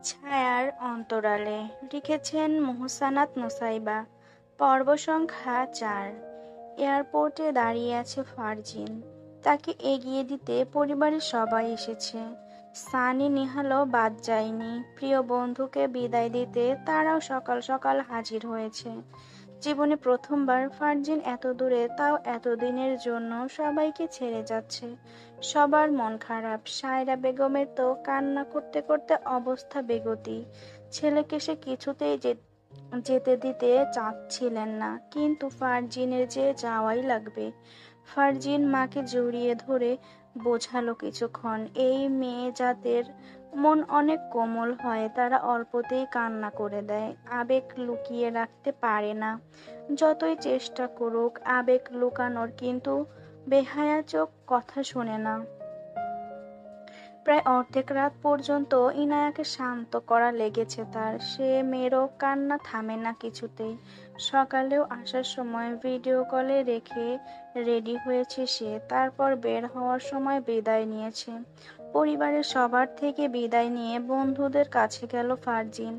ছায়ার অন্তরালে লিখেছেন মোহসানাত নুসাইবা। পর্ব সংখ্যা ৪। এয়ারপোর্টে দাঁড়িয়ে আছে ফারজিন। তাকে এগিয়ে দিতে পরিবারের সবাই এসেছে। সানি নিহালও বাদ যায়নি। প্রিয় বন্ধুকে বিদায় দিতে তারাও সকাল সকাল হাজির হয়েছে। জীবনে প্রথমবার ফারজিন এত দূরে, তাও এতদিনের জন্য সবাইকে ছেড়ে যাচ্ছে। সবার মন খারাপ। সায়রা বেগমের তো কান্না করতে করতে অবস্থা বেগতি। ছেলেকে সে কিছুতেই যেতে দিতে চাচ্ছিলেন না, কিন্তু ফারজিনের যে যাওয়াই লাগবে। ফারজিন মাকে জড়িয়ে ধরে বোঝালো কিছুক্ষণ, এই মেয়ে জাতের মন অনেক কোমল হয়, তারা অল্পতেই কান্না করে দেয়, আবেগ লুকিয়ে রাখতে পারে না। যতই চেষ্টা করুক আবেগ লুকানোর, কিন্তু বেহায়া চোখ কথা শোনে না। প্রায় অর্ধেক রাত পর্যন্ত ইনায়াকে শান্ত করা লেগেছে তার। সে মেয়েরও কান্না থামে না কিছুতেই। সকালেও আসার সময় ভিডিও কলে রেখে রেডি হয়েছে সে। তারপর বের হওয়ার সময় বিদায় নিয়েছে। পরিবারের সবার থেকে বিদায় নিয়ে বন্ধুদের কাছে গেল ফারজিন।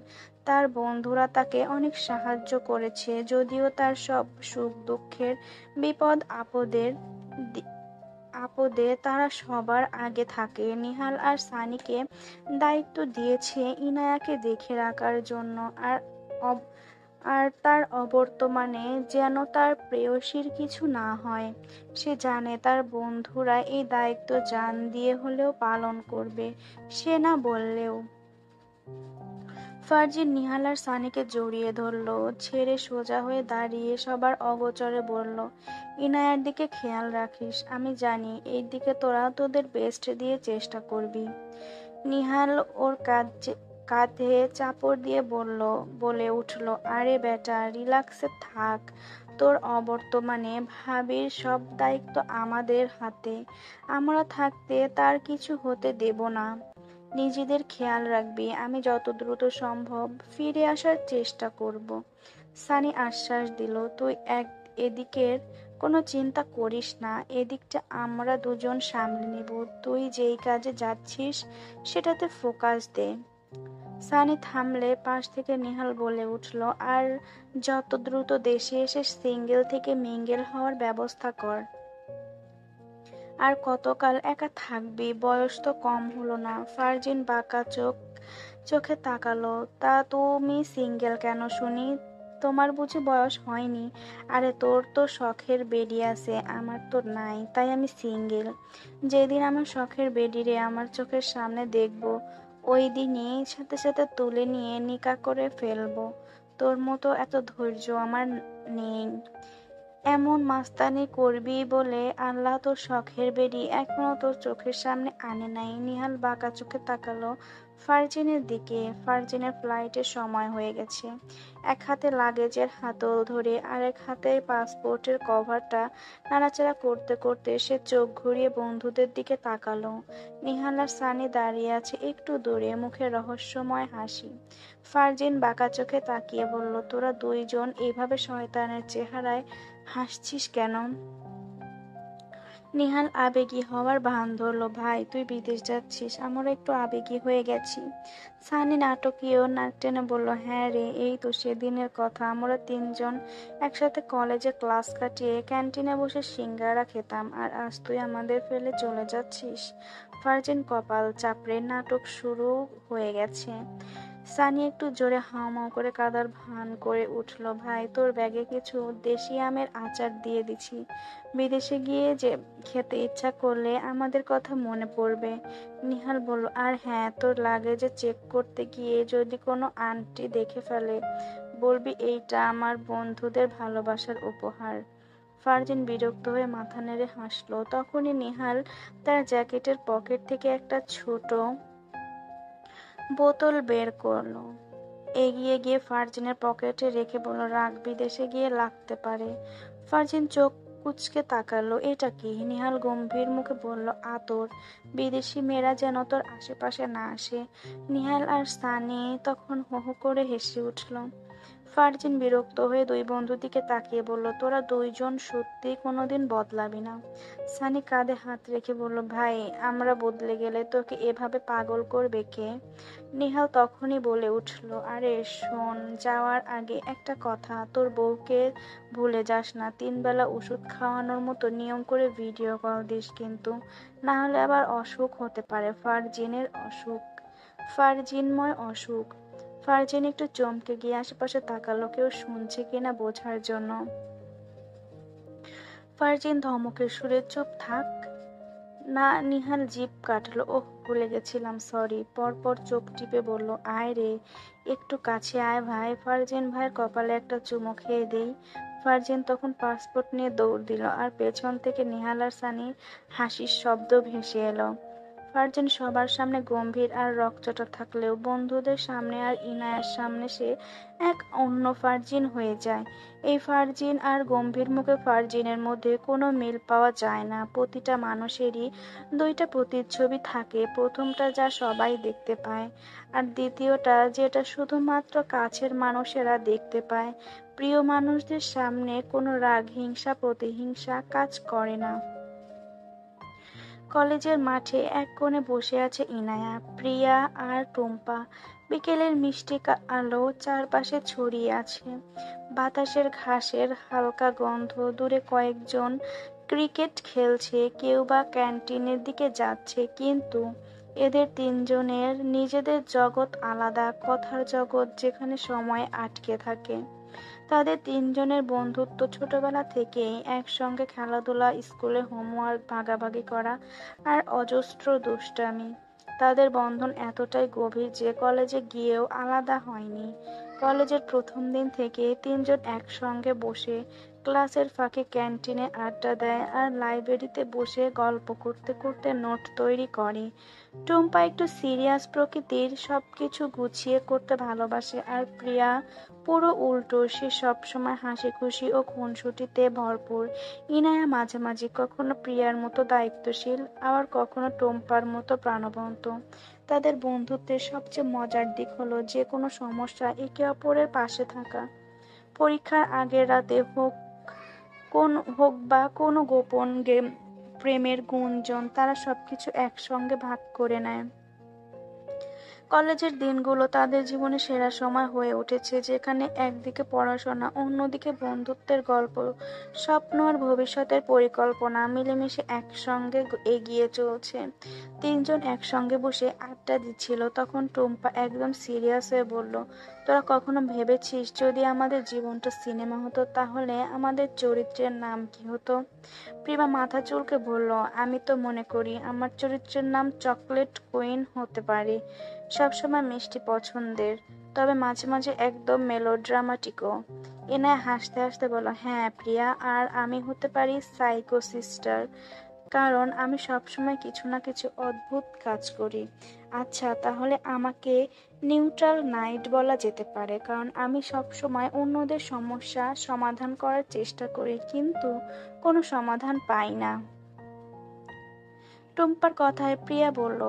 তার বন্ধুরা তাকে অনেক সাহায্য করেছে, যদিও তার সব সুখ দুঃখের বিপদ আপদে তারা সবার আগে থাকে। নিহাল আর সানিকে দায়িত্ব দিয়েছে ইনায়াকে দেখে রাখার জন্য, আর তার অবর্তমানে যেন তার প্রেয়সীর কিছু না হয়। সে জানে তার বন্ধুরা এই দায়িত্ব জান দিয়ে হলেও পালন করবে, সে না বললেও। ফারজিন নিহাল আর সানিকে জড়িয়ে ধরল, ছেড়ে সোজা হয়ে দাঁড়িয়ে সবার অগোচরে বলল, ইনায়ার দিকে খেয়াল রাখিস। আমি জানি এই দিকে তোরা তোদের বেস্ট দিয়ে চেষ্টা করবি। নিহাল ওর কাঁধে চাপড় দিয়ে বলে উঠল, আরে বেটা রিল্যাক্সে থাক, তোর অবর্তমানে ভাবির সব দায়িত্ব আমাদের হাতে। আমরা থাকতে তার কিছু হতে দেব না। নিজেদের খেয়াল রাখবি, আমি যত দ্রুত সম্ভব ফিরে আসার চেষ্টা করব। সানি আশ্বাস দিল, তুই এদিকের কোনো চিন্তা করিস না, এদিকটা আমরা দুজন সামলে নিব। তুই যেই কাজে যাচ্ছিস সেটাতে ফোকাস দে। সানি থামলে পাশ থেকে নিহাল বলে উঠল, আর যত দ্রুত দেশে এসে সিঙ্গেল থেকে মিঙ্গেল হওয়ার ব্যবস্থা কর। আর কতকাল একা থাকবি, বয়স তো কম হলো না। ফারজিন বাঁকা চোখে তাকালো, তা তুমি সিঙ্গেল কেন শুনি? তোমার বুঝি বয়স হয়নি? আরে তোর তো শখের বেডি আছে, আমার তো নাই, তাই আমি সিঙ্গেল। যেদিন আমার শখের বেডিরে আমার চোখের সামনে দেখব, ওই দিনই সাথে সাথে তুলে নিয়ে নিকা করে ফেলবো। তোর মতো এত ধৈর্য আমার নেই। এমন মাস্তানি করবি বলে আল্লাহ তোর শখের বেডি এখনো তোর চোখের সামনে আনে নাই। নিহাল বাঁকা চোখে তাকালো ফারজিনের দিকে। ফারজিনের ফ্লাইটের সময় হয়ে গেছে। এক হাতে লাগেজের হাতল ধরে আরেক হাতে পাসপোর্টের কভারটা নাড়াচাড়া করতে করতে সে চোখ ঘুরিয়ে বন্ধুদের দিকে তাকালো। নিহাল আর সানি দাঁড়িয়ে আছে একটু দূরে, মুখে রহস্যময় হাসি। ফারজিন বাঁকা চোখে তাকিয়ে বলল, তোরা দুইজন এইভাবে শয়তানের চেহারায় হাসছিস কেন? নিহাল আবেগী হওয়ার ভান ধরল, ভাই তুই বিদেশ যাচ্ছিস, আমরা একটু আবেগী হয়ে গেছি। সানি নাটকীয় নাক টেনে বলল, হ্যাঁ রে, এই তো সেদিনের কথা, আমরা তিনজন একসাথে কলেজে ক্লাস কাটিয়ে ক্যান্টিনে বসে সিঙ্গারা খেতাম, আর আজ তুই আমাদের ফেলে চলে যাচ্ছিস। ফারজিন কপাল চাপড়ে, নাটক শুরু হয়ে গেছে। সানি একটু জোরে হাউমাউ করে কাদার ভান করে উঠল, ভাই তোর ব্যাগে কিছু দেশি আমের আচার দিয়ে দিছি, বিদেশে গিয়ে যে খেতে ইচ্ছা করলে আমাদের কথা মনে পড়বে। নিহাল বলল, আর হ্যাঁ, তোর লাগেজে চেক করতে গিয়ে যদি কোনো আন্টি দেখে ফেলে, বলবি এইটা আমার বন্ধুদের ভালোবাসার উপহার। ফারজিন বিরক্ত হয়ে মাথা নেড়ে হাসলো। তখনই নিহাল তার জ্যাকেটের পকেট থেকে একটা ছোট বোতল বের করলো, এগিয়ে গিয়ে ফারজিনের পকেটে রেখে বলল, রাখ, বিদেশে গিয়ে লাগতে পারে। ফারজিন চোখ কুঁচকে তাকালো, এটা কি? নিহাল গম্ভীর মুখে বলল, আতর, বিদেশি মেয়েরা যেন তোর আশেপাশে না আসে। নিহাল আর সানি তখন হো হো করে হেসে উঠল। ফারজিন বিরক্ত হয়ে দুই বন্ধুর দিকে তাকিয়ে বলল, তোরা দুইজন সত্যি কোনোদিন বদলাবি না। সানি কাঁধে হাত রেখে বলল, ভাই আমরা বদলে গেলে তোকে এভাবে পাগল করবে কে? নিহাল তখনই বলে উঠল, আরে শোন, যাওয়ার আগে একটা কথা, তোর বউকে ভুলে যাস না, 3 বেলা ওষুধ খাওয়ানোর মতো নিয়ম করে ভিডিও কল দিস কিন্তু, না হলে আবার অসুখ হতে পারে, ফারজিনের অসুখ, ফারজিনময় অসুখ। ফারজান একটু চমকে গিয়ে আশেপাশে তাকালো কেউ শুনছে কিনা বোঝার জন্য। ফারজান ধমকের সুরে, চুপ থাক না। নিহাল জিভ কাটলো, ওহ ভুলে গেছিলাম, সরি। পরপর চোখ টিপে বলল, আয় রে, একটু কাছে আয় ভাই। ফারজান ভাইয়ের কপালে একটা চুমো খেয়ে দেই। ফারজান তখন পাসপোর্ট নিয়ে দৌড় দিল, আর পেছন থেকে নিহাল আর সানির হাসির শব্দ ভেসে এলো। ফারজান সবার সামনে গম্ভীর আর রকচটা থাকলেও বন্ধুদের সামনে আর ইনায়ার সামনে সে এক অন্য ফারজিন হয়ে যায়। এই ফারজিন আর গম্ভীর মুখে ফারজিনের মধ্যে কোনো মিল পাওয়া যায় না। প্রতিটা মানুষেরই দুইটা প্রতিচ্ছবি থাকে, প্রথমটা যা সবাই দেখতে পায়, আর দ্বিতীয়টা যেটা শুধুমাত্র কাছের মানুষেরা দেখতে পায়। প্রিয় মানুষদের সামনে কোনো রাগ, হিংসা, প্রতিহিংসা কাজ করে না। কলেজের মাঠে এক কোণে বসে আছে ইনায়া, প্রিয়া আর টুম্পা। বিকেলের মিষ্টি আলো চারপাশে ছড়িয়ে আছে, বাতাসের ঘাসের হালকা গন্ধ। দূরে কয়েকজন ক্রিকেট খেলছে, কেউ বা ক্যান্টিনের দিকে যাচ্ছে, কিন্তু এদের তিনজনের নিজেদের জগৎ আলাদা, কথার জগৎ যেখানে সময় আটকে থাকে। তাদের তিনজনের বন্ধুত্ব ছোটবেলা থেকেই, একসঙ্গে খেলাধুলা, স্কুলে হোমওয়ার্ক ভাগাভাগি করা আর অজস্র দুষ্টামি। তাদের বন্ধন এতটাই গভীর যে কলেজে গিয়েও আলাদা হয়নি। কলেজের প্রথম দিন থেকে তিনজন একসঙ্গে বসে ক্লাসের ফাঁকে ক্যান্টিনে আড্ডা দেয় আর লাইব্রেরিতে বসে গল্প করতে করতে নোট তৈরি করে। টুম্পা একটু সিরিয়াস প্রকৃতির, সবকিছু গুছিয়ে করতে ভালোবাসে, আর প্রিয়া পুরো উল্টো, সে সবসময় হাসি খুশি ও খুনসুটিতে ভরপুর। ইনায়া মাঝে মাঝে কখনো প্রিয়ার মতো দায়িত্বশীল, আবার কখনো টুম্পার মতো প্রাণবন্ত। তাদের বন্ধুত্বের সবচেয়ে মজার দিক হলো যে কোনো সমস্যা একে অপরের পাশে থাকা। পরীক্ষার আগের রাতে হোক বা কোনো গোপন প্রেমের গুঞ্জন, তারা সবকিছু একসঙ্গে ভাগ করে নেয়। কলেজের দিনগুলো তাদের জীবনে সেরা সময় হয়ে উঠেছে, যেখানে একদিকে পড়াশোনা, অন্যদিকে বন্ধুত্বের গল্প, স্বপ্ন আর ভবিষ্যতের পরিকল্পনা মিলেমিশে একসঙ্গে এগিয়ে চলছে। তিনজন একসঙ্গে বসে আড্ডা দিচ্ছিল, তখন টুম্পা একদম সিরিয়াস হয়ে বলল, তোরা কখনো ভেবেছিস যদি আমাদের জীবনটা সিনেমা হতো তাহলে আমাদের চরিত্রের নাম কি হতো? প্রিমা মাথা চুলকে বলল, আমি তো মনে করি আমার চরিত্রের নাম চকলেট কুইন হতে পারে। সবসময় মিষ্টি পছন্দের, তবে মাঝে মাঝে একদম মেলোড্রামাটিকও। এনায় হাসতে হাসতে বলল, হ্যাঁ প্রিয়া, আর আমি হতে পারি সাইকো সিস্টার, কারণ আমি সবসময় কিছু না কিছু অদ্ভুত কাজ করি। আচ্ছা, তাহলে আমাকে নিউট্রাল নাইট বলা যেতে পারে, কারণ আমি সবসময় অন্যদের সমস্যা সমাধান করার চেষ্টা করি, কিন্তু কোনো সমাধান পাই না। টুম্পার কথায় প্রিয়া বলল,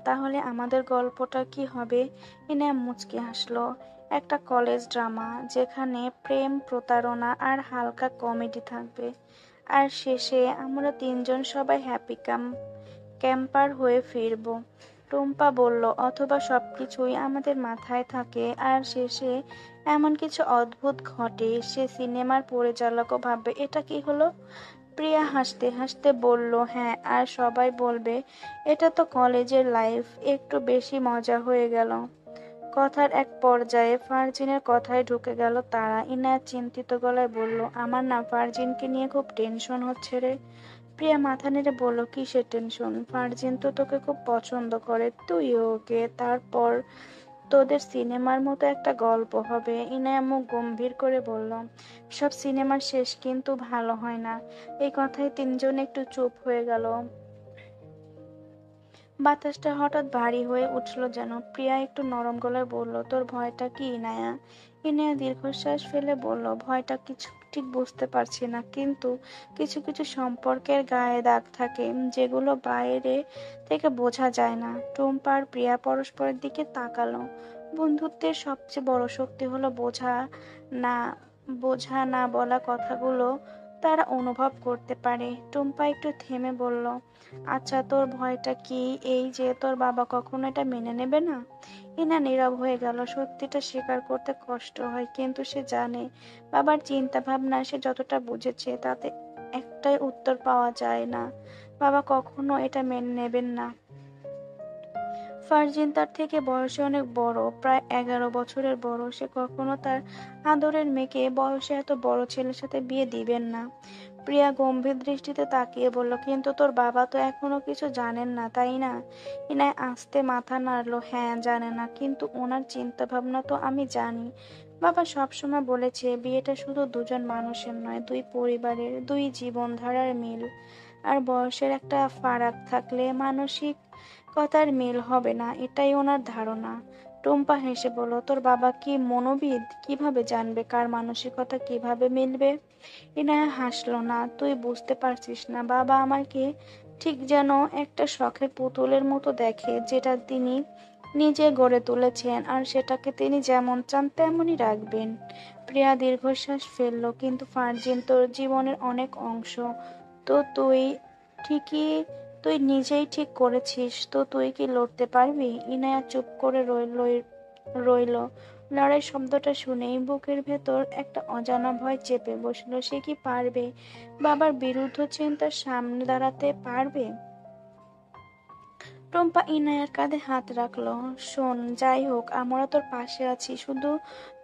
তাহলে আমাদের গল্পটা কি হবে? ইনায়া মুচকি হাসলো, একটা কলেজ ড্রামা, যেখানে প্রেম, প্রতারণা আর হালকা কমেডি থাকবে, আর শেষে আমরা তিনজন সবাই হ্যাপি ক্যাম্পার হয়ে ফিরবো। টুম্পা বলল, অথবা সবকিছুই আমাদের মাথায় থাকে আর শেষে এমন কিছু অদ্ভুত ঘটে, সে সিনেমার পরিচালকও ভাববে এটা কি হলো। প্রিয়া হাসতে হাসতে বলল, হ্যাঁ, আর সবাই বলবে এটা তো কলেজের লাইফ, একটু বেশি মজা হয়ে গেল। কথার এক পর্যায়ে ফারজিনের কথায় ঢুকে গেল তারা। ইনায়া চিন্তিত গলায় বলল, আমার না ফারজিনকে নিয়ে খুব টেনশন হচ্ছে রে। প্রিয়া মাথা নেড়ে বলল, কিসের টেনশন? ফারজিন তো তোকে খুব পছন্দ করে, তুইও ওকে, তারপর তোদের সিনেমার মতো একটা গল্প হবে। ইনায়া মুখ গম্ভীর করে বলল, সব সিনেমার শেষ কিন্তু ভালো হয় না। এই কথায় তিনজন একটু চুপ হয়ে গেল। বাতাসটা হঠাৎ ভারী হয়ে উঠল যেন। প্রিয়া একটু নরম গলায় বলল, তোর ভয়টা কি ইনায়া? ইনায়া দীর্ঘশ্বাস ফেলে বলল, ভয়টা কিছু ঠিক বুঝতে পারছি না, কিন্তু কিছু কিছু সম্পর্কের গায়ে দাগ থাকে যেগুলো বাইরে থেকে বোঝা যায় না। টুম্পা আর প্রিয়া পরস্পরের দিকে তাকালো। বন্ধুত্বের সবচেয়ে বড় শক্তি হলো না বোঝা না বলা কথাগুলো তারা অনুভব করতে পারে। টুম্পা একটু থেমে বলল, আচ্ছা, তোর ভয়টা কি এই যে তোর বাবা কখনো এটা মেনে নেবে না? ইনা নীরব হয়ে গেল। সত্যিটা স্বীকার করতে কষ্ট হয়, কিন্তু সে জানে বাবার চিন্তা ভাবনা সে যতটা বুঝেছে তাতে একটাই উত্তর পাওয়া যায় না, বাবা কখনো এটা মেনে নেবেন না। ফারজিন তার থেকে বয়সে অনেক বড়, প্রায় 11 বছরের বড়। সে কখনো তার আদরের মেয়েকে বয়সে এত বড় ছেলের সাথে বিয়ে দিবেন না। প্রিয়া গম্ভীর দৃষ্টিতে তাকিয়ে বলল, কিন্তু তোর বাবা তো এখনো কিছু জানেন না, তাই না? ইনায় আস্তে মাথা নাড়লো, হ্যাঁ জানে না, কিন্তু ওনার চিন্তা ভাবনা তো আমি জানি। বাবা সবসময় বলেছে বিয়েটা শুধু দুজন মানুষের নয়, দুই পরিবারের, দুই জীবনধারার মিল। আর বয়সের একটা ফারাক থাকলে মানসিক কথার মিল হবে না, এটাই ওনার ধারণা। টুম্পা হেসে বলল, তোর বাবা কি মনোবিদ? কিভাবে জানবে কার মানসিকতা কিভাবে মিলবে? ইনায়া হাসলো না, তুই বুঝতে পারছিস না, বাবা আমাকে ঠিক যেন একটা শখের পুতুলের মতো দেখে, যেটা তিনি নিজে গড়ে তুলেছেন, আর সেটাকে তিনি যেমন চান তেমনই রাখবেন। প্রিয়া দীর্ঘশ্বাস ফেললো, কিন্তু ফারজিন তোর জীবনের অনেক অংশ তো ঠিকই তুই নিজেই ঠিক করেছিস তো, তুই কি লড়তে পারবি? ইনায়া চুপ করে রইল। লড়াই শব্দটা শুনেই বুকের ভেতর একটা অজানা ভয় চেপে বসলো। সে কি পারবে বাবার বিরুদ্ধ চিন্তার সামনে দাঁড়াতে পারবে? টুম্পা ইনায়ার কাঁধে হাত রাখলো। শোন, যাই হোক আমরা তোর পাশে আছি, শুধু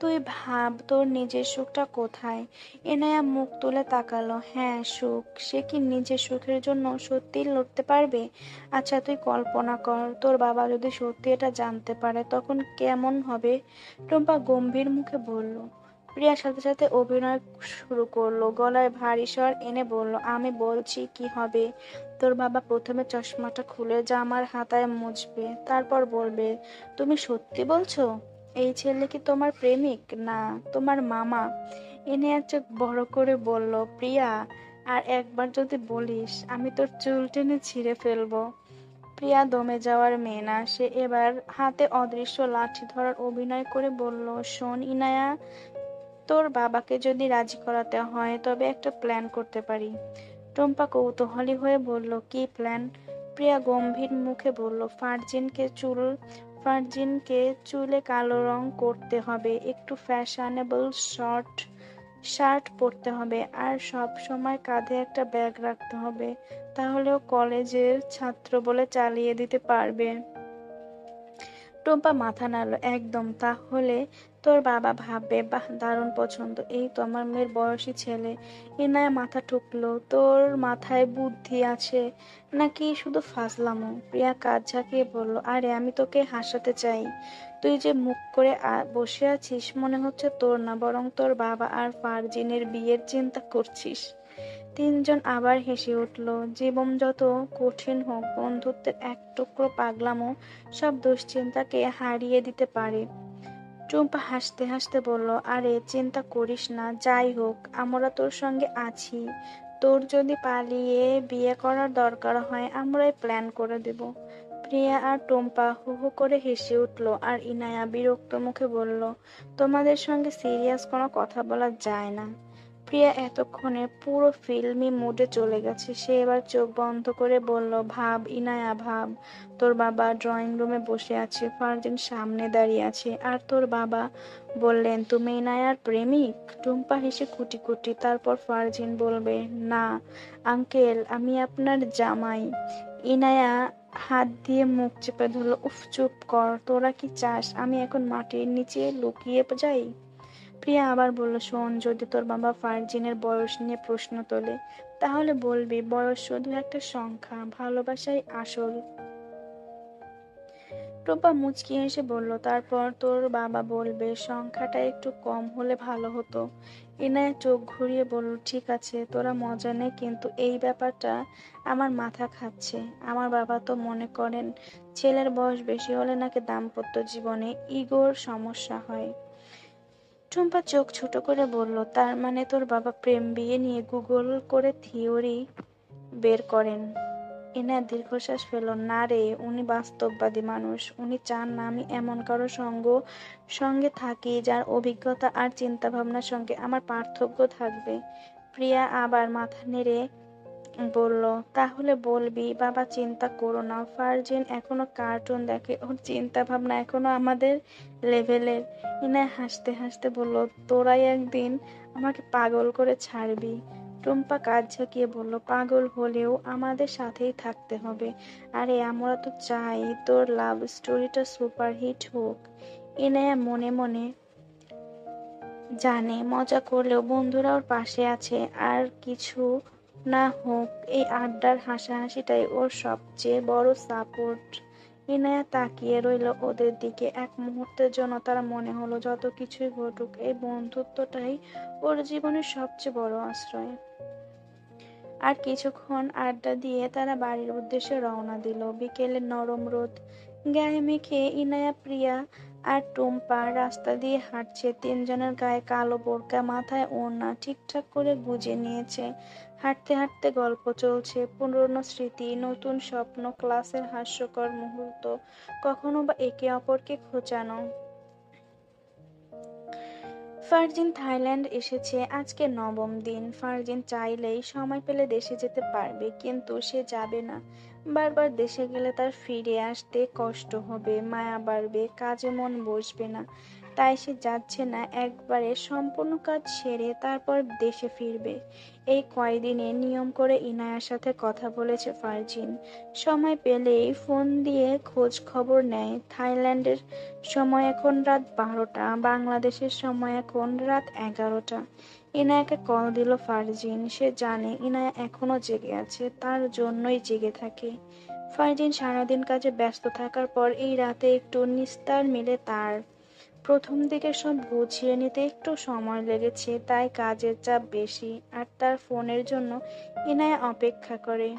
তুই ভাব তোর নিজের সুখটা কোথায়। ইনায়া মুখ তুলে তাকালো। হ্যাঁ, সুখ। সে কি নিজের সুখের জন্য সত্যিই লড়তে পারবে? আচ্ছা তুই কল্পনা কর, তোর বাবা যদি সত্যি এটা জানতে পারে তখন কেমন হবে? টুম্পা গম্ভীর মুখে বলল। প্রিয়ার সাথে সাথে অভিনয় শুরু করলো, গলায় ভারী স্বর এনে বলল, আমি বলছি কি হবে। তোর বাবা প্রথমে চশমাটা খুলে জামার হাতায় মুছবে, তারপর বলবে, তুমি সত্যি বলছো এই ছেলে কি তোমার প্রেমিক, না তোমার মামা? এনে আর চোখ বড় করে বলল, প্রিয়া, আর একবার যদি বলিস আমি তোর চুল টেনে ছিঁড়ে ফেলবো। প্রিয়া দমে যাওয়ার মেয়ে না, সে এবার হাতে অদৃশ্য লাঠি ধরার অভিনয় করে বলল, শোন ইনায়া, তোর বাবাকে যদি রাজি করাতে হয় তবে একটা প্ল্যান করতে পারি। টুম্পা কৌতূহলী হয়ে বলল, কি প্ল্যান? প্রিয়া গম্ভীর মুখে বলল, ফার্জিনকে চুলে কালো রং করতে হবে, একটু ফ্যাশনেবল শার্ট পরতে হবে, আর সব সময় কাঁধে একটা ব্যাগ রাখতে হবে, তাহলেও কলেজের ছাত্র বলে চালিয়ে দিতে পারবে। টুম্পা মাথা নাড়ল, একদম। তাহলে তোর বাবা ভাববে, বাহ দারুণ পছন্দ, এই তো আমার মেয়ের বয়সী ছেলে। ইনায়া মাথা ঠুকলো, তোর মাথায় বুদ্ধি আছে নাকি শুধু ফাজলামো? প্রিয়া কাঁধ ঝাঁকিয়ে বলল, আরে আমি তোকে হাসাতে চাই। তুই যে মুখ করে বসে আছিস, মনে হচ্ছে তোর না, বরং তোর বাবা আর ফারজিনের বিয়ের চিন্তা করছিস। তিনজন আবার হেসে উঠল। জীবন যত কঠিন হোক, বন্ধুত্বের এক টুকরো পাগলামো সব দুশ্চিন্তাকে হারিয়ে দিতে পারে। টুম্পা হাসতে হাসতে বলল, আরে চিন্তা করিস না, যাই হোক আমরা তোর সঙ্গে আছি। তোর যদি পালিয়ে বিয়ে করার দরকার হয় আমরাই প্ল্যান করে দেব। প্রিয়া আর টুম্পা হু হু করে হেসে উঠল, আর ইনায়া বিরক্ত মুখে বলল, তোমাদের সঙ্গে সিরিয়াস কোনো কথা বলা যায় না। প্রিয়া এতক্ষণে পুরো ফিল্মি মুডে চলে গেছে। সে এবার চোখ বন্ধ করে বলল, ভাব ইনায়া ভাব, তোর বাবা ড্রয়িং রুমে বসে আছে, ফারজান সামনে দাঁড়িয়ে আছে, আর তোর বাবা বললেন তুমি ইনায়ার প্রেমিক। টুম্পা হেসে কুটি কুটি, তারপর ফারজিন বলবে, না আঙ্কেল, আমি আপনার জামাই। ইনায়া হাত দিয়ে মুখ চেপে ধরলো, উফ চুপ কর, তোরা কি চাস আমি এখন মাটির নিচে লুকিয়ে যাই? প্রিয়া আবার বলল, শোন, যদি তোর বাবা ফারজিনের বয়স নিয়ে প্রশ্ন তোলে তাহলে বলবি বয়স শুধু একটা সংখ্যা, ভালোবাসাই আসল। টুম্পা মুচকি হেসে বলল, তারপর তোর বাবা বলবে সংখ্যাটা একটু কম হলে ভালো হতো। ইনায়া চোখ ঘুরিয়ে বলল, ঠিক আছে তোরা মজা নে, কিন্তু এই ব্যাপারটা আমার মাথা খাচ্ছে। আমার বাবা তো মনে করেন ছেলের বয়স বেশি হলে নাকি দাম্পত্য জীবনে ইগোর সমস্যা হয়। টুম্পা চোখ ছোট করে বলল, তার মানে তোর বাবা প্রেম বিয়ে নিয়ে গুগল করে থিওরি বের করেন? ইনায়া দীর্ঘশ্বাস ফেলল। না রে, উনি বাস্তববাদী মানুষ। উনি চান না আমি এমন কারো সঙ্গে থাকি যার অভিজ্ঞতা আর চিন্তাভাবনার সঙ্গে আমার পার্থক্য থাকবে। প্রিয়া আবার মাথা নেড়ে বলল, তাহলে বলবি বাবা চিন্তা করো না, ফারজিন এখনো কার্টুন দেখে, ওর চিন্তা ভাবনা এখনো আমাদের লেভেলের। ইনায়া হাসতে হাসতে বলল, তোরাই একদিন আমাকে পাগল করে ছাড়বি। টুম্পা কাঁধ ঝাঁকিয়ে বলল, পাগল হলেও আমাদের সাথেই থাকতে হবে। আরে আমরা তো চাই তোর লাভ স্টোরিটা সুপারহিট হোক। ইনায়া মনে মনে জানে মজা করলেও বন্ধুরা ওর পাশে আছে, আর কিছু না হোক এই আড্ডার হাসাহাসিটাই ওর সবচেয়ে বড় সাপোর্ট। ইনায়া তাকিয়ে রইল ওদের দিকে। এক মুহূর্তের জন্য তার মনে হলো যত কিছুই ঘটুক এই বন্ধুত্বটাই ওর জীবনের সবচেয়ে বড় আশ্রয়। আর কিছুক্ষণ আড্ডা দিয়ে তারা বাড়ির উদ্দেশ্যে রওনা দিল। বিকেলের নরম রোদ গায়ে মেখে ইনায়া, প্রিয়া আর টুম্পা রাস্তা দিয়ে হাঁটছে। তিনজনের গায়ে কালো বোরকা, মাথায় ওড়না ঠিকঠাক করে গুজে নিয়েছে। হাঁটতে হাঁটতে গল্প চলছে, পুরনো স্মৃতি, নতুন স্বপ্ন, ক্লাসের হাস্যকর মুহূর্ত, কখনো বা একে অপরকে খোঁচানো। ফারজিন থাইল্যান্ড এসেছে আজকে নবম দিন। ফারজিন চাইলেই সময় পেলে দেশে যেতে পারবে, কিন্তু সে যাবে না। বারবার দেশে গেলে তার ফিরে আসতে কষ্ট হবে, মায়া বাড়বে, কাজে মন বসবে না। তাই সে যাচ্ছে না, একবারে সম্পূর্ণ কাজ সেরে তারপর দেশে ফিরবে। এই কয়দিনে নিয়ম করে ইনায়ার সাথে কথা বলেছে ফারজিন। সময় পেলেই ফোন দিয়ে খোঁজ খবর নেয়। থাইল্যান্ডের সময় এখন রাত 12টা, বাংলাদেশের সময় এখন রাত 11টা। ইনায়াকে কল দিল ফারজিন। সে জানে ইনায়া এখনো জেগে আছে, তার জন্যই জেগে থাকে। ফারজিন সারাদিন কাজে ব্যস্ত থাকার পর এই রাতে একটু নিস্তার মিলে তার। প্রথম দিকে সব গুছিয়ে নিতে একটু সময় লেগেছে, তাই কাজের চাপ বেশি। আর তার ফোনের জন্য ইনায়া অপেক্ষা করে।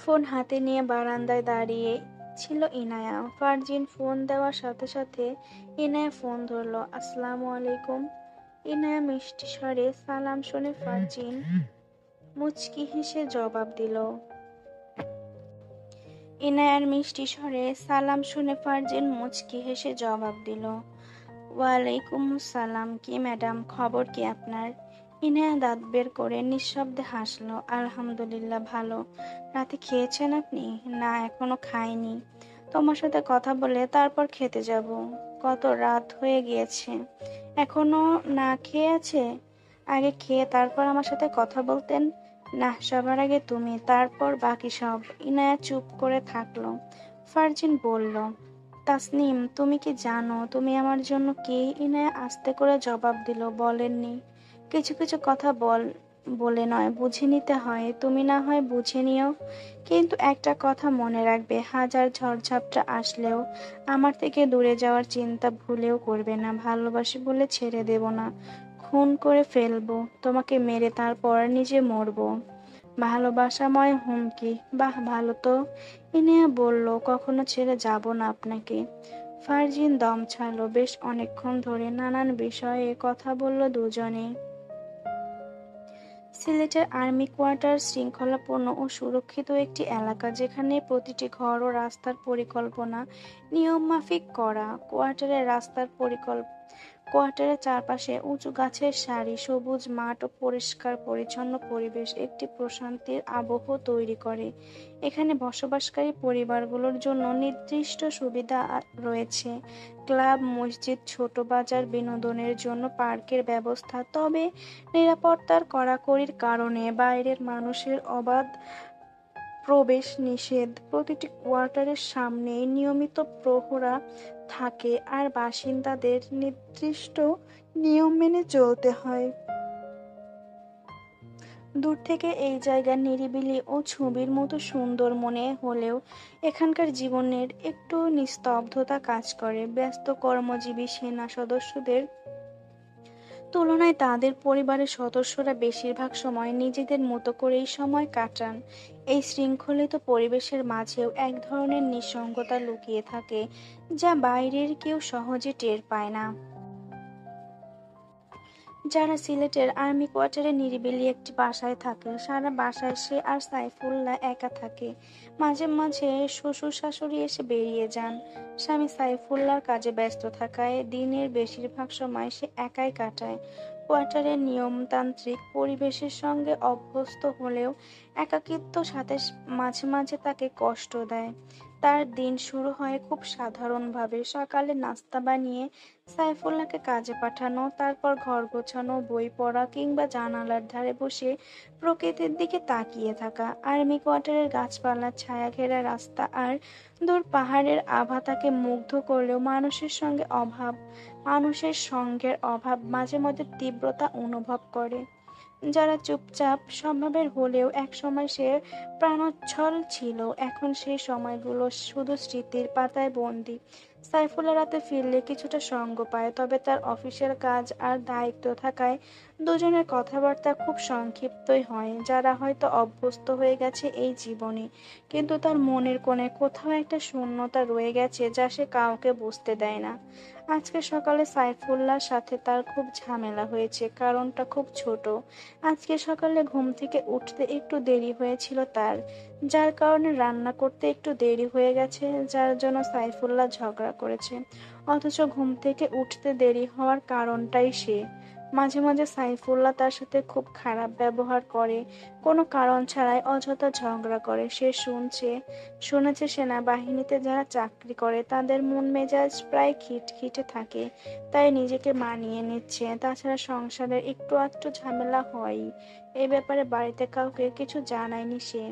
ফোন হাতে নিয়ে বারান্দায় দাঁড়িয়ে ছিল ইনায়া। ফারজিন ফোন দেওয়ার সাথে সাথে ইনায়া ফোন ধরলো। আসসালামু আলাইকুম। ইনায়া মিষ্টি স্বরে সালাম শুনে ফারজিন মুচকি হেসে জবাব দিল। ইনায়ার মিষ্টি স্বরে সালাম শুনে ফারজিন মুচকি হেসে জবাব দিল, ওয়ালাইকুম সালাম। কি ম্যাডাম, খবর কি আপনার? ইনায়া দাঁত বের করে নিঃশব্দে হাসলো। আলহামদুলিল্লাহ, ভালো। রাতে খেয়েছেন আপনি? না, এখনো খাইনি। তোমার সাথে কথা বলে তারপর খেতে যাব। কত রাত হয়ে গিয়েছে, এখনো না খেয়ে আছে? আগে খেয়ে তারপর আমার সাথে কথা বলতেন। না, সবার আগে তুমি, তারপর বাকি সব। ইনায়া চুপ করে থাকলো। ফারজিন বলল, তাসনিম, তুমি কি জানো তুমি আমার জন্য কি? ইনায়া আস্তে করে জবাব দিল, বলেননি। কিছু কিছু কথা বলে নয়, বুঝে নিতে হয়। তুমি না হয় বুঝে নিও, কিন্তু একটা কথা মনে রাখবে, হাজার ঝড়ঝাপটা আসলেও আমার থেকে দূরে যাওয়ার চিন্তা ভুলেও করবে না। ভালোবাসি বলে ছেড়ে দেব না, খুন করে ফেলবো, তোমাকে মেরে তারপর নিজে মরবো। ভালোবাসাময় হুমকি? বাহ, ভালো তো। ইনিয়া বলল, কখনো ছেড়ে যাব না আপনাকে। ফারজিন দম ছাড়লো। বেশ অনেকক্ষণ ধরে নানান বিষয়ে কথা বলল দুজনে। সিলেটের আর্মি কোয়ার্টার শৃঙ্খলাপূর্ণ ও সুরক্ষিত একটি এলাকা, যেখানে প্রতিটি ঘর ও রাস্তার পরিকল্পনা নিয়মমাফিক করা। কোয়ার্টারের চারপাশে উঁচু গাছের সারি, সবুজ মাঠ ও পরিষ্কার পরিচ্ছন্ন পরিবেশ একটি প্রশান্তির আবহ তৈরি করে। এখানে বসবাসকারী পরিবারগুলোর জন্য নির্দিষ্ট সুবিধা রয়েছে, ক্লাব, মসজিদ, ছোট বাজার, বিনোদনের জন্য পার্কের ব্যবস্থা। তবে নিরাপত্তার কড়াকড়ির কারণে বাইরের মানুষের অবাধ প্রবেশ নিষেধ। প্রতিটি কোয়ার্টারের সামনে নিয়মিত প্রহরা থাকে, আর বাসিন্দাদের নির্দিষ্ট নিয়ম মেনে চলতে হয়। দূর থেকে এই জায়গা নিরিবিলি ও ছবির মতো সুন্দর মনে হলেও এখানকার জীবনের একটু নিস্তব্ধতা কাজ করে। ব্যস্ত কর্মজীবী সেনা সদস্যদের তুলনায় তাদের পরিবারের সদস্যরা বেশিরভাগ সময় নিজেদের মতো করেই সময় কাটান। এই শৃঙ্খলিত পরিবেশের মাঝেও এক ধরনের নিঃসঙ্গতা লুকিয়ে থাকে, যা বাইরের কেউ সহজে টের পায় না। যারা সিলেটের আর্মি কোয়ার্টারে নিরিবিলি একটি বাসায় থাকে। সারা বাসায় সে আর সাইফুল্লাহ একা থাকে। মাঝে মাঝে শ্বশুর শাশুড়ি এসে বেরিয়ে যান। স্বামী সাইফুল্লাহর কাজে ব্যস্ত থাকায় দিনের বেশিরভাগ সময় সে একাই কাটায়। কোয়ার্টারের নিয়মতান্ত্রিক পরিবেশের সঙ্গে অভ্যস্ত হলেও একাকিত্ব সাথে মাঝে মাঝে তাকে কষ্ট দেয়। তার দিন শুরু হয় খুব সাধারণভাবে। সকালে নাস্তা বানিয়ে সাইফুল্লাহকে কাজে পাঠানো, তারপর ঘর গোছানো, বই পড়া কিংবা জানালার ধারে বসে প্রকৃতির দিকে তাকিয়ে থাকা। আর্মি কোয়ার্টারের গাছপালা, ছায়া ঘেরা রাস্তা আর দূর পাহাড়ের আভা তাকে মুগ্ধ করলেও মানুষের সঙ্গের অভাব মাঝে মধ্যে তীব্রতা অনুভব করে। যারা চুপচাপ স্বভাবের হলেও একসময় সে প্রাণোচ্ছল ছিল, এখন সেই সময়গুলো শুধু স্মৃতির পাতায় বন্দী। সাইফুল্লাহ রাতে ফিরলে কিছুটা সঙ্গ পায়, তবে তার অফিসের কাজ আর দায়িত্ব থাকায় দুজনের কথাবার্তা খুব সংক্ষিপ্তই হয়। যারা হয়তো অভ্যস্ত হয়ে গেছে এই জীবনে, কিন্তু তার মনের কোণে কোথাও একটা শূন্যতা রয়ে গেছে যা সে কাউকে বুঝতে দেয় না। আজকে সকালে সাইফুল্লাহর সাথে তার খুব ঝামেলা হয়েছে, কারণটা খুব ছোট। আজকে সকালে ঘুম থেকে উঠতে একটু দেরি হয়েছিল তার, যার কারণে রান্না করতে একটু দেরি হয়ে গেছে, যার জন্য সাইফুল্লাহ ঝগড়া করেছে। অথচ ঘুম থেকে উঠতে দেরি হওয়ার কারণটাই সে। মাঝে মাঝে সাইফুল্লাহ তার সাথে খুব খারাপ ব্যবহার করে, কোনো কারণ ছাড়াই অযথা ঝগড়া করে। সে শুনেছে সেনাবাহিনীতে যারা চাকরি করে তাদের মন মেজাজ প্রায় খিটখিটে থাকে, তাই নিজেকে মানিয়ে নিচ্ছে। তাছাড়া সংসারের একটু আধটু ঝামেলা হয়ই, এই ব্যাপারে বাড়িতে কাউকে কিছু জানায়নি সে।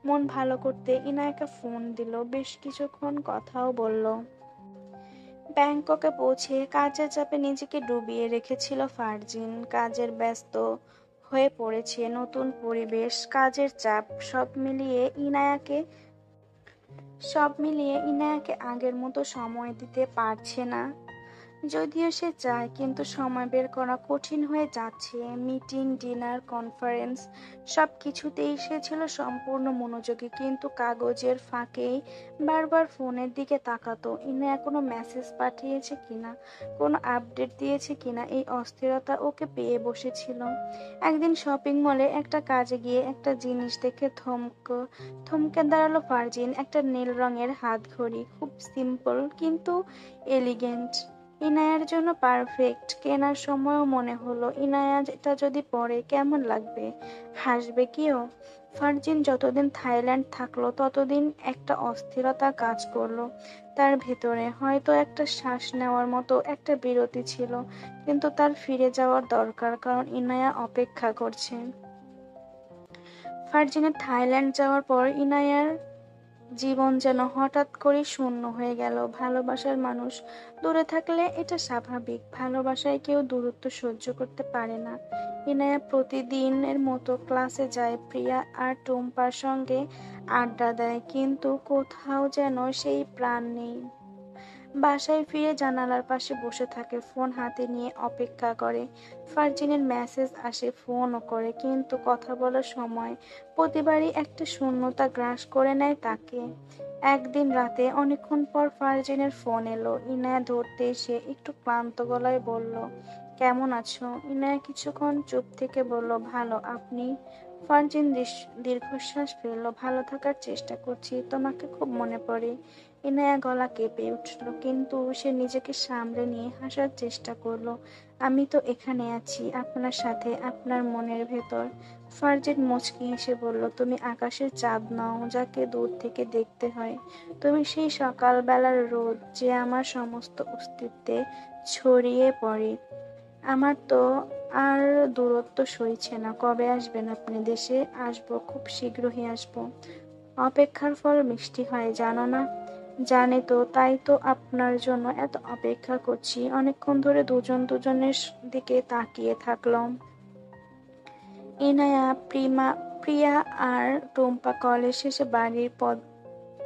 মন ভালো করতে ইনায়াকে ফোন দিল, বেশ কিছুক্ষণ কথাও বলল। ব্যাংককে পৌঁছে কাজের চাপে নিজেকে ডুবিয়ে রেখেছিল ফারজিন। কাজের ব্যস্ত হয়ে পড়েছে, নতুন পরিবেশ, কাজের চাপ, সব মিলিয়ে ইনায়াকে আগের মতো সময় দিতে পারছে না। যদিও সে চায়, কিন্তু সময় বের করা কঠিন হয়ে যাচ্ছে। মিটিং, ডিনার, কনফারেন্স সব কিছুতেই সে ছিল সম্পূর্ণ মনোযোগী, কিন্তু কাগজের ফাঁকেই বারবার ফোনের দিকে তাকাতো। ইনায়া কোনো মেসেজ পাঠিয়েছে কিনা, কোনো আপডেট দিয়েছে কিনা, এই অস্থিরতা ওকে পেয়ে বসেছিল। একদিন শপিং মলে একটা কাজে গিয়ে একটা জিনিস দেখে থমকে দাঁড়ালো ফারজিন। একটা নীল রঙের হাত ঘড়ি, খুব সিম্পল কিন্তু এলিগেন্ট, ইনায়ার জন্য পারফেক্ট। কেনার সময়ও মনে হলো, ইনায়া এটা যদি পরে কেমন লাগবে, হাসবে কিও। ফারজিন যতদিন থাইল্যান্ড থাকলো ততদিন একটা অস্থিরতা কাজ করলো তার ভেতরে। হয়তো একটা শ্বাস নেওয়ার মতো একটা বিরতি ছিল, কিন্তু তার ফিরে যাওয়ার দরকার, কারণ ইনায়া অপেক্ষা করছে। ফারজিনের থাইল্যান্ড যাওয়ার পর ইনায়ার জীবন যেন হঠাৎ করে শূন্য হয়ে গেল। ভালোবাসার মানুষ দূরে থাকলে এটা স্বাভাবিক, ভালোবাসায় কেউ দূরত্ব সহ্য করতে পারে না। ইনায়া প্রতিদিনের মতো ক্লাসে যায়, প্রিয়া আর টুম্পার সঙ্গে আড্ডা দেয়, কিন্তু কোথাও যেন সেই প্রাণ নেই। বাসায় ফিরে জানালার পাশে বসে থাকে, ফোন হাতে নিয়ে অপেক্ষা করে। ফারজিনের মেসেজ আসে, ফোনও করে, কিন্তু কথা বলার সময় প্রতিবারই একটা শূন্যতা গ্রাস করে নেয় তাকে। একদিন রাতে অনেকক্ষণ পর ফারজিনের ফোন এলো। ইনায়া ধরতে এসে একটু ক্লান্ত গলায় বলল, কেমন আছো? ইনায়া কিছুক্ষণ চুপ থেকে বলল, ভালো, আপনি? ফারজিন দীর্ঘশ্বাস ফেলল, ভালো থাকার চেষ্টা করছি, তোমাকে খুব মনে পড়ে। ইনায়া গলা কেঁপে উঠল, কিন্তু সে নিজেকে সামলে নিয়ে হাসার চেষ্টা করলো। আমি তো এখানে আছি, আপনার সাথে, আপনার মনের ভেতর। ফারজিন মুচকি হেসে বলল, তুমি আকাশের চাঁদ নও যাকে দূর থেকে দেখতে হয়, তুমি সেই সকালবেলার রোদ যে আমার সমস্ত অস্তিত্বে ছড়িয়ে পড়ে। আমার তো আর দূরত্ব সইছে না। কবে আসবেন আপনি দেশে? আসবো, খুব শীঘ্রই আসবো। অপেক্ষার ফল মিষ্টি হয়, জানো না? জানি তো, তাই তো আপনার জন্য এত অপেক্ষা করছি। অনেকক্ষণ ধরে দুজন দুজনের দিকে তাকিয়ে থাকলাম। ইনায়া, প্রিয়া আর টুম্পা কলেজ শেষে বাড়ির পথ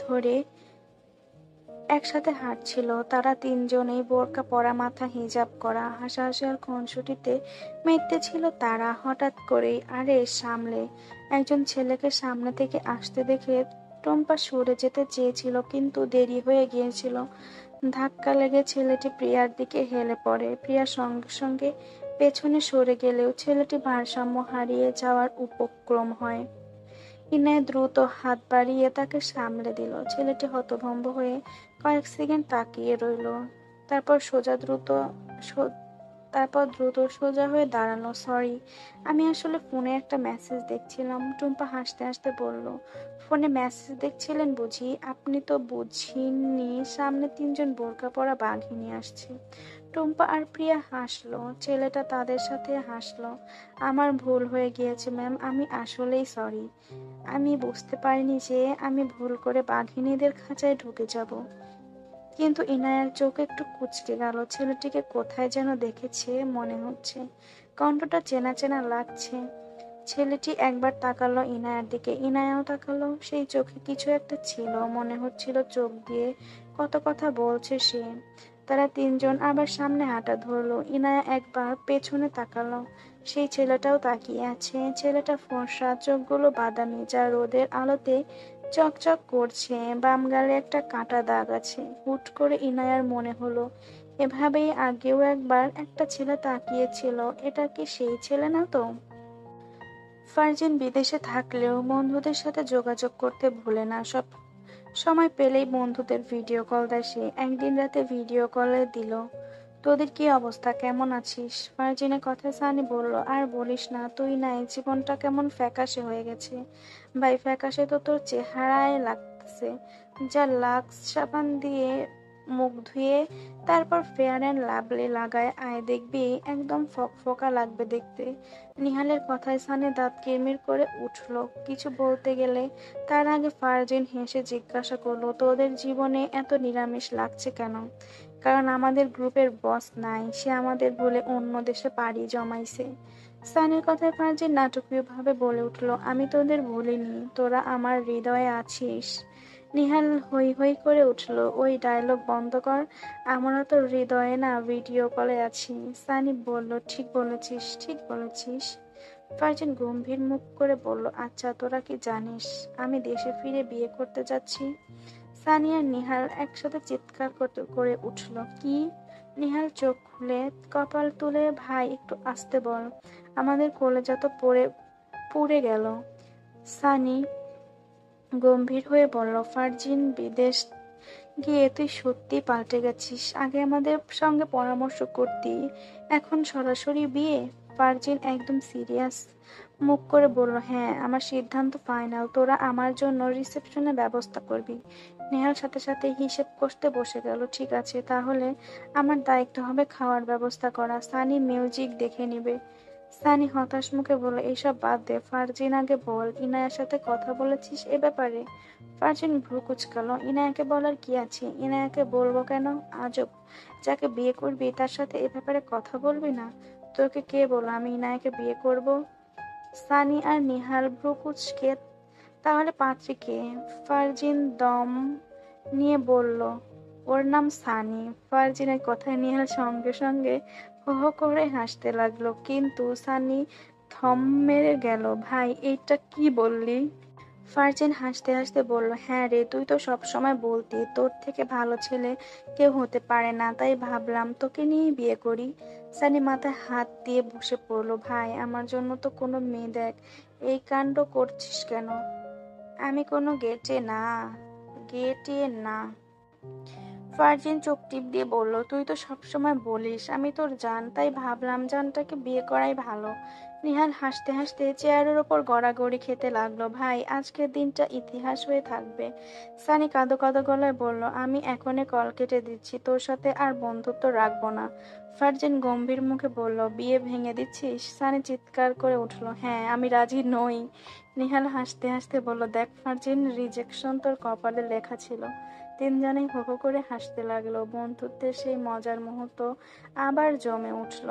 ধরে একসাথে হাঁটছিল। তারা তিনজনেই বোরকা পরা, মাথা হিজাব করা, হাসাহাসি আর খুনসুটিতে মেতে ছিল তারা। হঠাৎ করেই, আরে সামলে, একজন ছেলেকে সামনে থেকে আসতে দেখে টম্পা সরে যেতে চেয়েছিল, কিন্তু দেরি হয়ে গিয়েছিল। ধাক্কা লেগে ছেলেটি প্রিয়ার দিকে হেলে পড়ে। প্রিয়া সঙ্গে সঙ্গে পেছনে সরে গেলেও ছেলেটি ভারসাম্য হারিয়ে যাওয়ার উপক্রম হয়। ইনায়া দ্রুত হাত বাড়িয়ে তাকে সামলে দিল। ছেলেটি হতভম্ব হয়ে কয়েক সেকেন্ড তাকিয়ে রইল। তারপর দ্রুত সোজা হয়ে দাঁড়ানো। সরি, আমি আসলে ফোনে একটা মেসেজ দেখছিলাম। টুম্পা হাসতে হাসতে বলল, ফোনে মেসেজ দেখছিলেন বুঝি? আপনি তো বুঝিনি সামনে 3জন বোরকা পরা বাঘিনী আসছে। টুম্পা আর প্রিয়া হাসলো। ছেলেটা তাদের সাথে হাসলো। আমার ভুল হয়ে গিয়েছে ম্যাম, আমি আসলেই সরি। আমি বুঝতে পারিনি যে আমি ভুল করে বাঘিনীদের খাঁচায় ঢুকে যাব। কিন্তু ইনায়ার চোখ একটু কুঁচকে গেল। ছেলেটিকে কোথায় যেন দেখেছে মনে হচ্ছে। কণ্ঠটা চেনা চেনা লাগছে। ছেলেটি একবার তাকালো ইনায়ার দিকে, ইনায়াও তাকালো। সেই চোখে কিছু একটা ছিল, মনে হচ্ছিল চোখ দিয়ে কত কথা বলছে সে। তারা 3জন আবার সামনে হাঁটা ধরলো। ইনায়া একবার পেছনে তাকালো, সেই ছেলেটাও তাকিয়ে আছে। ছেলেটা ফর্সা, চোখগুলো বাদামি, যা রোদের আলোতে চকচক করছে। বাম গালে একটা কাটা দাগ আছে। হুট করে ইনায়ার মনে হলো, এভাবেই আগেও একবার একটা ছেলে তাকিয়েছিল। এটা কি সেই ছেলে না তো? ফারজিন বিদেশে থাকলেও বন্ধুদের সাথে যোগাযোগ করতে ভুলে না। সব সময় পেলেই বন্ধুদের ভিডিও কল দেয় সে। একদিন রাতে ভিডিও কলে দিল, তোদের কি অবস্থা, কেমন আছিস? ফারজিনের কথায় সানি বলল, আর বলিস না, তুই নাই, জীবনটা কেমন ফ্যাকাশে হয়ে গেছে। ভাই, ফ্যাকাশে তো তোর চেহারায় লাগতেছে। যা লাক্স সাবান দিয়ে মুখ ধুয়ে তারপর ফেয়ার অ্যান্ড লাভলি লাগায় আয়, দেখবি একদম ফকফকা লাগবে দেখতে। নিহালের কথায় সানি দাঁত কিরমির করে উঠল কিছু বলতে গেলে। তার আগে ফারজিন হেসে জিজ্ঞাসা করলো, তোদের জীবনে এত নিরামিষ লাগছে কেন? কারণ আমাদের গ্রুপের বস নাই, সে আমাদের ভুলে অন্য দেশে পাড়ি জমাইছে। সানির কথায় ফারজিন নাটকীয়ভাবে বলে উঠল, আমি তোদের ভুলিনি, তোরা আমার হৃদয়ে আছিস। নিহাল হৈ হৈ করে উঠল, ওই ডায়লগ বন্ধ কর, আমরা তো হৃদয়ে না, ভিডিও কলে আছি। সানি বলল, ঠিক বলেছিস, ঠিক বলেছিস। ফারজান গম্ভীর মুখ করে বলল, আচ্ছা তোরা কি জানিস আমি দেশে ফিরে বিয়ে করতে যাচ্ছি? সানি আর নিহাল একসাথে চিৎকার করে উঠল, কি? নিহাল চোখ খুলে কপাল তুলে, ভাই একটু আস্তে বল, আমাদের কলেজা তো পুড়ে গেল। সানি গম্ভীর হয়ে বলল, ফারজিন বিদেশ গিয়ে তুই সত্যি পাল্টে গেছিস। আগে আমাদের সঙ্গে পরামর্শ করতি, এখন সরাসরি বিয়ে। ফারজিন একদম সিরিয়াস মুখ করে বলল, হ্যাঁ, আমার সিদ্ধান্ত ফাইনাল। তোরা আমার জন্য রিসেপশনের ব্যবস্থা করবি। নেহাল সাথে সাথে হিসেব কষতে বসে গেল, ঠিক আছে, তাহলে আমার দায়িত্ব হবে খাওয়ার ব্যবস্থা করা, সানি মিউজিক দেখে নিবে। সানি হতাশ মুখে বলল, এইসব বাদ দে, ফারজিন আগে বল, ইনায়ার সাথে কথা বলেছিস এ ব্যাপারে? ফারজিন ভ্রু কুঁচকালো, ইনায়াকে বলার কি আছে? ইনায়াকে বলবো কেন? আজব, যাকে বিয়ে করবি তার সাথে এ ব্যাপারে কথা বলবি না? তোকে কে বললো আমি ইনায়াকে বিয়ে করব? সানি আর নিহাল ভ্রু কুঁচকে, তাহলে পাত্রী কে? ফারজিন দম নিয়ে বলল, ওর নাম সানি। ফারজিনের কথায় নিহাল সঙ্গে সঙ্গে হো হো করে হাসতে লাগলো, কিন্তু সানি থম মেরে গেল, ভাই এইটা কি বললি? ফারজান হাসতে হাসতে বলল, হ্যাঁ রে, তুই তো সবসময় বলতি তোর থেকে ভালো ছেলে কেউ হতে পারে না, তাই ভাবলাম তোকে নিয়েই বিয়ে করি। সানি মাথায় হাত দিয়ে বসে পড়লো, ভাই আমার জন্য তো কোনো মেয়ে দেখ। এই কাণ্ড করছিস কেন? আমি কোনো গেটে না। ফারজিন চোখ টিপ দিয়ে বলল, তুই তো সবসময় বলিস আমি তোর জান, তাই ভাবলাম জানটাকে বিয়ে করাই ভালো। নিহাল হাসতে হাসতে চেয়ারের ওপর গড়াগড়ি খেতে লাগলো, ভাই আজকের দিনটা ইতিহাস হয়ে থাকবে। সানি কাঁদো কাঁদো গলায় বলল, আমি এখনই কল কেটে দিচ্ছি, তোর সাথে আর বন্ধুত্ব রাখবো না। ফারজিন গম্ভীর মুখে বলল, বিয়ে ভেঙে দিচ্ছিস? সানি চিৎকার করে উঠল, হ্যাঁ, আমি রাজি নই। নিহাল হাসতে হাসতে বলল, দেখ ফারজিন, রিজেকশন তোর কপালে লেখা ছিল। 3জনেই হো হো করে হাসতে লাগলো। বন্ধুত্বের সেই মজার মুহূর্ত আবার জমে উঠল।